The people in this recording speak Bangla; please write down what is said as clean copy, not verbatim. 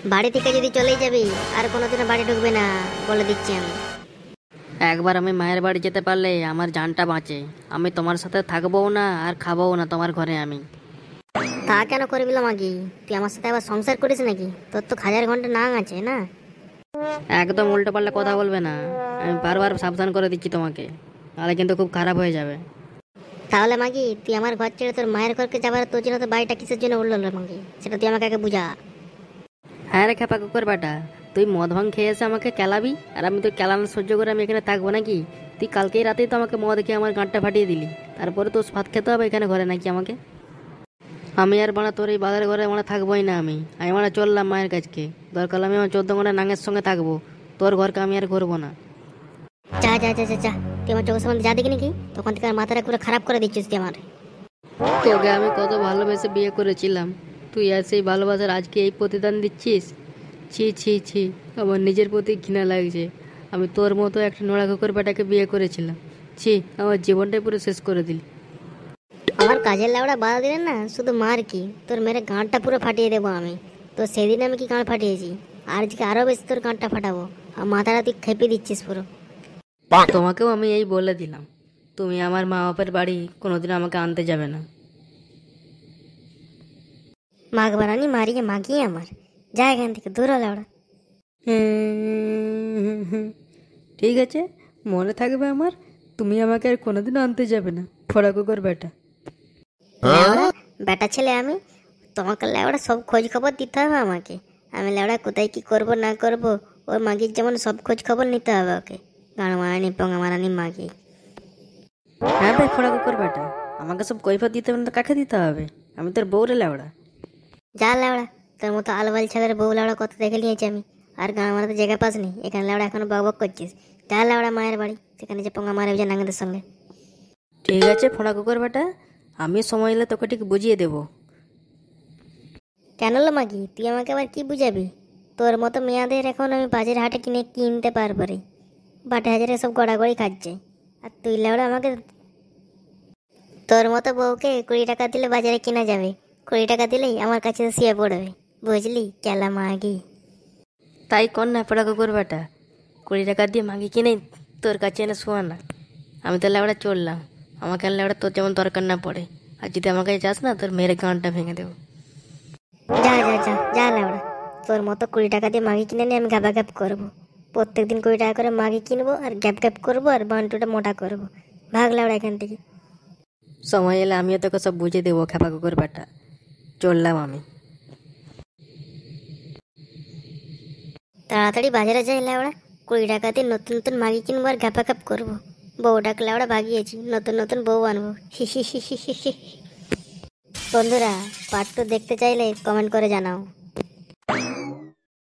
বাড়ি থেকে যদি চলেই যাবি আর কোনোদিনও বাড়ি ঢুকবে না, বলে দিচ্ছি আমি। একবার আমি মায়ের বাড়ি যেতে পারলে আমার জানটা বাঁচে। আমি তোমার সাথে থাকবও না আর খাবও না তোমার ঘরে আমি। তা কেন করবি মাগি? তুই আমার সাথে আবার সংসার করিস নাকি? তোর তো হাজার ঘন্টা নাং আছে না। একদম উল্টো পাল্টা কথা বলবে না, আমি বারবার সাবধান করে দিচ্ছি তোমাকে, তাহলে কিন্তু খুব খারাপ হয়ে যাবে। তাহলে মাগি তুই আমার ঘর ছেড়ে তোর মায়ের ঘরকে যাবার, তোর জন্য তো বাড়িটা কিসের জন্য উঠলো মাগি, সেটা তুই আমাকে আগে বুঝা। হ্যাঁ রে খেপা কুকুর বেটা, তুই মদ ভাঙ খেয়ে এসে আমাকে কেলাবি আর আমি তোর কেলানো সহ্য করে আমি এখানে থাকবো নাকি? তুই কালকেই রাতেই তো আমাকে মদ খেয়ে আমার গাঁটটা ফাটিয়ে দিলি, তারপরে তোর ভাত খেতে হবে এখানে ঘরে নাকি আমাকে? আমি আর মানে তোর এই বাজার ঘরে মানে থাকবোই না। আমি মানে চললাম মায়ের কাছকে, দরকার হলে আমি আমার 14 ঘন্টা নাঙের সঙ্গে থাকবো, তোর ঘরকে আমি আর করবো না। যা যা যা যা যা, তুই আমার চোখের সামনে যা দেখি নাকি, তখন থেকে আর মাথাটা পুরো খারাপ করে দিচ্ছিস তুই আমার। তোকে আমি কত ভালোবেসে বিয়ে করেছিলাম, তুই আর সেই ভালোবাসার আজকে এই প্রতিদান দিচ্ছিস? ছি ছি ছি, আমার নিজের প্রতি ঘৃণা লাগছে। আমি তোর মতো একটা নোড়া কুকুর বেটাকে বিয়ে করেছিলাম, ছি, আমার জীবনটাই পুরো শেষ করে দিলি। আমার কাজের লাউড়া বাধা দিলেন না, শুধু মার কি তোর মেরে গাঁটটা পুরো ফাটিয়ে দেবো আমি। তো সেদিন আমি কি গাঁট ফাটিয়েছি, আর আজকে আরো বেশি তোর গাঁটটা ফাটাবো। আর মাথাটা তুই খেপে দিচ্ছিস পুরো। তোমাকেও আমি এই বলে দিলাম, তুমি আমার মা বাপের বাড়ি কোনোদিন আমাকে আনতে যাবে না। মাঘ বারানি মারিয়ে মাগিয়ে আমার, যা এখান থেকে দূর হলে ওরা। ঠিক আছে, মনে থাকবে আমার, তুমি আমাকে আর কোনোদিন আনতে যাবে না, ফোড়া কুকুর বেটা। বেটা ছেলে আমি, তোমাকে লেওড়া সব খোঁজ খবর দিতে হবে আমাকে। আমি লেওড়া কোথায় কি করব না করব, ওর মাগির যেমন সব খোঁজ খবর নিতে হবে ওকে। গান মারানি পঙ্গা মারানি মাগি। হ্যাঁ ভাই ফোড়া কুকুর বেটা, আমাকে সব কৈফত দিতে হবে না তো কাকে দিতে হবে? আমি তোর বউরে লেওড়া। যা লেওড়া, তোর মতো আলবাল ছেলের বউ লেওড়া কত দেখে নিয়েছি আমি। আর গান মারাতে জায়গা পাসনি, এখানে লেওড়া এখনো বক বক করছিস। যা লেওড়া মায়ের বাড়ি, সেখানে যে পঙ্গা মারে যে নাঙ্গদের সঙ্গে। ঠিক আছে ফোড়া কুকুর বেটা, আমি সময় এলে তোকে ঠিক বুঝিয়ে দেবো। কেন লো মাগি, তুই আমাকে আবার কি বুঝাবি? তোর মতো মেয়াদের এখন আমি বাজার হাটে কিনতে পারবো রে। বাটে হাজারে সব গড়াগড়ি খাচ্ছে, আর তুই লেওড়া আমাকে। তোর মতো বউকে 20 টাকা দিলে বাজারে কেনা যাবে, 20 টাকা দিলেই আমার কাছে শুয়ে পড়বে, বুঝলি কেলা মাগি। তাই কর না ফোড়া কুকুর বেটা, 20 টাকা দিয়ে মাগি কিনে তোর কাছে এনে শোয়া না। আমি তো লেওড়া চললাম, আমাকে আর লেওড়া তোর যেমন দরকার না পড়ে, আর যদি আমার কাছে যাস না তোর মেরে গানটা ভেঙে দেবো। যা যা যা যা লেওড়া, তোর মতো 20 টাকা দিয়ে মাগি কিনে নিয়ে আমি ঘাপা ঘাপ করবো। প্রত্যেকদিন 20 টাকা করে মাগি কিনবো আর গ্যাপ গ্যাপ করবো আর বান্টুটা মোটা করবো। ভাগ লেওড়া এখান থেকে। সময় এলে আমিও তোকে সব বুঝিয়ে দেবো খেপা কুকুর বেটা, চললাম আমি। তাড়াতাড়ি বাজারে যাই লেওড়া, 20 টাকা দিয়ে নতুন নতুন মাগি কিনবো আর ঘাপা ঘাপ করবো। বউটাকে লেওড়া ভাগিয়েছি, নতুন নতুন বউ আনবো। হি হি হি হি হি হি। বন্ধুরা, পার্ট 2 দেখতে চাইলে কমেন্ট করে জানাও।